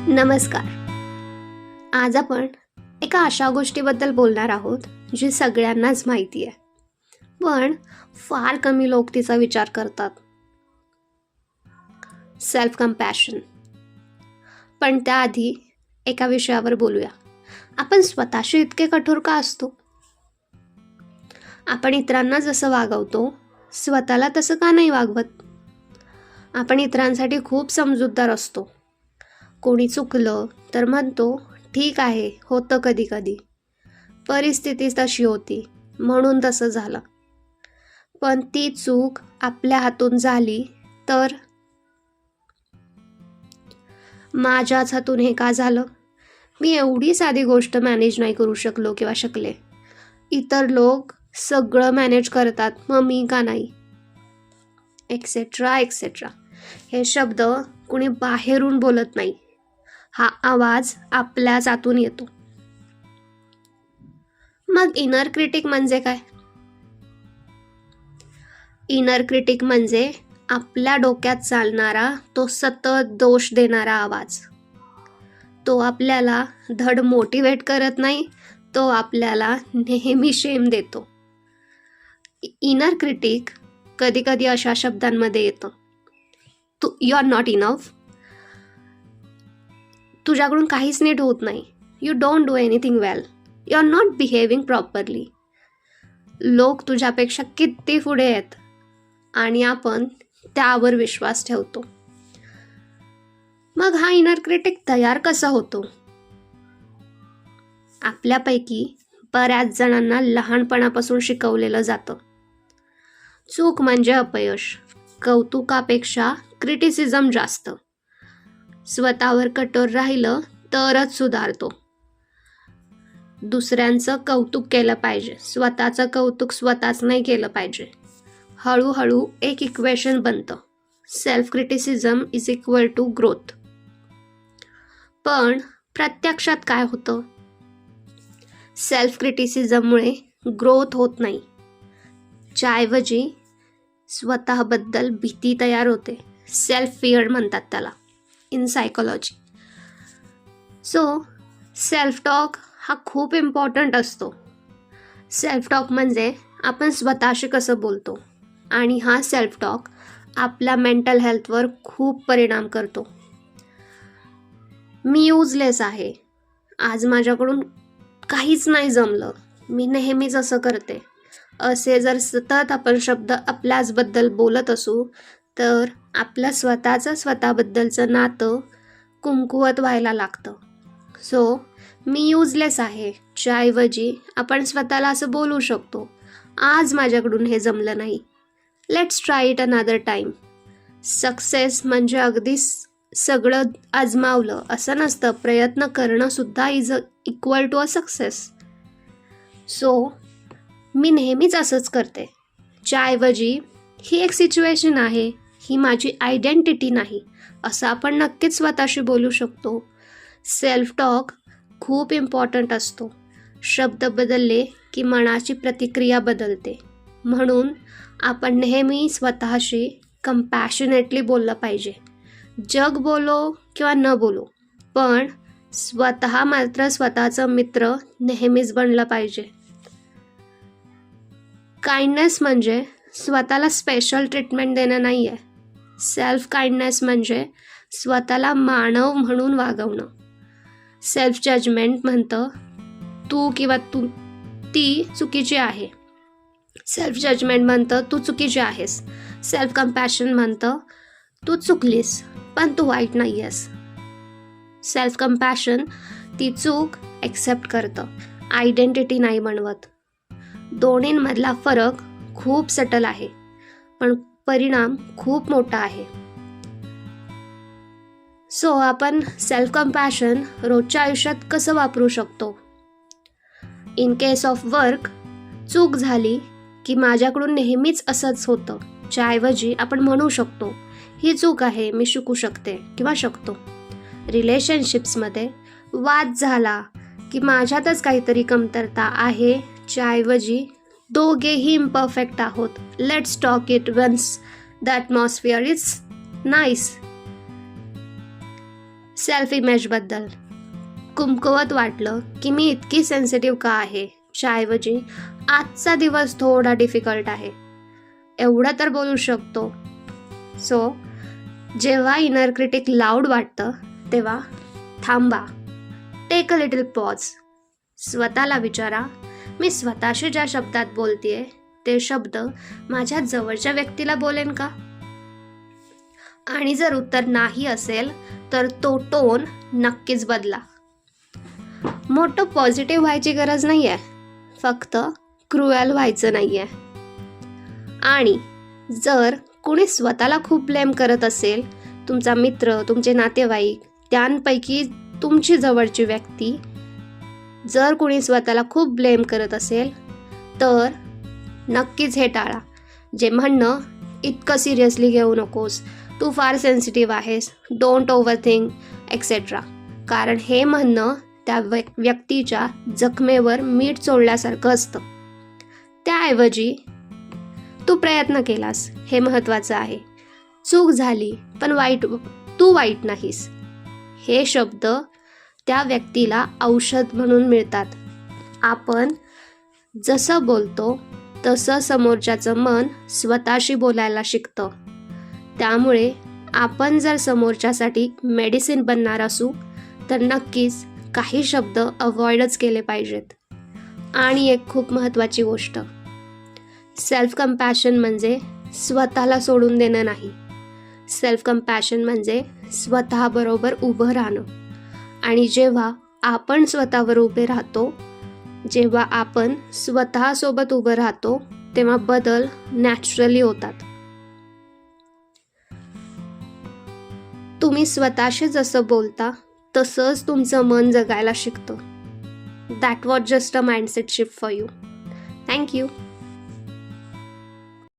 नमस्कार. आज आपण एका अशा गोष्टीबद्दल बोलणार आहोत जी सगळ्यांनाच माहिती आहे, पण फार कमी लोक तिचा विचार करतात. Self compassion. पण त्याआधी एका विषयावर बोलूया. आपण स्वतःशी इतके कठोर का असतो? आपण इतरांना जसं वागवतो स्वतःला तसं का नाही वागवत? आपण इतरांसाठी खूप समजूतदार असतो. कोणी चुकलं तर म्हणतो ठीक आहे, होतं कधी कधी, परिस्थिती तशी होती म्हणून तसं झालं. पण ती चूक आपल्या हातून झाली तर माझ्याच हातून हे का झालं? मी एवढी साधी गोष्ट मॅनेज नाही करू शकलो किंवा शकले. इतर लोक सगळं मॅनेज करतात, मग मी का नाही? Etcetera etcetera. हे शब्द कुणी बाहेरून बोलत नाही, हा आवाज आपल्याच आतून येतो. मग इनर क्रिटिक म्हणजे काय? इनर क्रिटिक म्हणजे आपल्या डोक्यात चालणारा तो सतत दोष देणारा आवाज. तो आपल्याला धड मोटिवेट करत नाही, तो आपल्याला नेहमी शेम देतो. इनर क्रिटिक कधी कधी अशा शब्दांमध्ये येतं, यू आर नॉट इनफ, तुझ्याकडून काहीच नीट होत नाही, you don't do anything well, you are not behaving properly. लोक तुझ्यापेक्षा किती पुढे आहेत आणि आपण त्यावर विश्वास ठेवतो. मग हा इनर क्रिटिक तयार कसा होतो? आपल्यापैकी बऱ्याच जणांना लहानपणापासून शिकवलेलं जातं, चूक म्हणजे अपयश, कौतुकापेक्षा क्रिटिसिझम जास्त, स्वतःवर कठोर राहिलं तरच सुधारतो, दुसऱ्यांचं कौतुक केलं पाहिजे, स्वतःचं कौतुक स्वतःच नाही केलं पाहिजे. हळूहळू एक इक्वेशन बनतं, self criticism is equal to growth. पण प्रत्यक्षात काय होतं? सेल्फ क्रिटिसिझममुळे ग्रोथ होत नाही, त्याऐवजी स्वतःबद्दल भीती तयार होते. सेल्फ फिअर म्हणतात त्याला in psychology. So self talk हा खूप इम्पॉर्टंट असतो. सेल्फ टॉक म्हणजे आपण स्वतःशी कसं बोलतो, आणि हा सेल्फ टॉक आपल्या मेंटल हेल्थवर खूप परिणाम करतो. मी युजलेस आहे, आज माझ्याकडून काहीच नाही जमलं, मी नेहमीच असं करते, असे जर सतत आपण शब्द आपल्याचबद्दल बोलत असू तर आपलं स्वतःबद्दलचं नातं कमकुवत व्हायला लागतं. सो मी युजलेस आहे च्याऐवजी आपण स्वतःला असं बोलू शकतो, आज माझ्याकडून हे जमलं नाही, let's try it another time. Success म्हणजे अगदी सगळं आजमावलं असं नसतं, प्रयत्न करणं सुद्धा is equal to a success. So मी नेहमीच असंच करते, च्याऐवजी ही एक सिच्युएशन आहे, ही माझी आयडेंटिटी नाही, असं आपण नक्कीच स्वतःशी बोलू शकतो. सेल्फ टॉक खूप इम्पॉर्टंट असतो. शब्द बदलले की मनाची प्रतिक्रिया बदलते, म्हणून आपण नेहमी स्वतःशी कंपॅशनेटली बोललं पाहिजे. जग बोलो किंवा न बोलो, पण स्वतः मात्र स्वतःचं मित्र नेहमीच बनलं पाहिजे. काइंडनेस म्हणजे स्वतःला स्पेशल ट्रीटमेंट देणं नाही आहे. सेल्फ काइंडनेस म्हणजे स्वतःला मानव म्हणून वागवणं. सेल्फ जजमेंट म्हणतं तू किंवा ती चुकीची आहे, सेल्फ जजमेंट म्हणतं तू चुकीची आहेस, सेल्फ कंपॅशन म्हणतं तू चुकलीस पण तू वाईट नाही आहेस. सेल्फ कंपॅशन ती चूक एक्सेप्ट करतं, आयडेंटिटी नाही बनवत. दोन्हींमधला फरक खूप सटल आहे, पण परिणाम खूप मोठा आहे. सो आपण सेल्फ कंपॅशन रोजच्या आयुष्यात कसं वापरू शकतो? इन केस ऑफ वर्क, चूक झाली की माझ्याकडून नेहमीच असंच होतं, च्याऐवजी आपण म्हणू शकतो ही चूक आहे, मी शिकू शकते किंवा शकतो. रिलेशनशिप्समध्ये वाद झाला की माझ्यातच काहीतरी कमतरता आहे, च्याऐवजी दोघेही इम्परफेक्ट आहोत, let's talk it once the atmosphere is nice. Self इमेजबद्दल कुमकुवत वाटलं की मी इतकी सेन्सिटिव्ह का आहे, च्याऐवजी आजचा दिवस थोडा डिफिकल्ट आहे, एवढं तर बोलू शकतो. सो जेव्हा इनर क्रिटिक लाऊड वाटतं तेव्हा थांबा, टेक अ लिटिल पॉज. स्वतःला विचारा, मी स्वतःशी ज्या शब्दात बोलतेय ते शब्द माझ्या जवळच्या व्यक्तीला बोलेन का? आणि जर उत्तर नाही असेल तर तो टोन नक्कीच बदला. मोठं पॉझिटिव्ह व्हायची गरज नाही आहे, फक्त क्रुएल व्हायचं नाही आहे. आणि जर कुणी स्वतःला खूप ब्लेम करत असेल, तुमचा मित्र, तुमचे नातेवाईक, त्यांपैकी तुमची जवळची व्यक्ती जर कुणी स्वतःला खूप ब्लेम करत असेल तर नक्कीच हे टाळा. जे म्हणणं इतकं सिरियसली घेऊ नकोस, तू फार सेन्सिटिव्ह आहेस, डोंट ओव्हरथिंक एक्सेट्रा. कारण हे म्हणणं त्या व्यक्तीच्या जखमेवर मीठ चोळल्यासारखं असतं. त्याऐवजी तू प्रयत्न केलास, हे महत्त्वाचं आहे. चूक झाली पण तू वाईट नाहीस, हे शब्द त्या व्यक्तीला औषध म्हणून मिळतात. आपण जसं बोलतो तसं समोरच्याचं मन स्वतःशी बोलायला शिकतं. त्यामुळे आपण जर समोरच्यासाठी मेडिसिन बनणार असू तर नक्कीच काही शब्द अवॉइडच केले पाहिजेत. आणि एक खूप महत्त्वाची गोष्ट, सेल्फ कंपॅशन म्हणजे स्वतःला सोडून देणं नाही. सेल्फ कंपॅशन म्हणजे स्वतःबरोबर उभं राहणं. आणि जेव्हा आपण स्वतःवर उभे राहतो, जेव्हा आपण स्वतःसोबत उभं राहतो तेव्हा बदल नॅचरली होतात. तुम्ही स्वतःशी जसं बोलता तसंच तुमचं मन जगायला शिकतं. That was just a mindset shift for you. Thank you.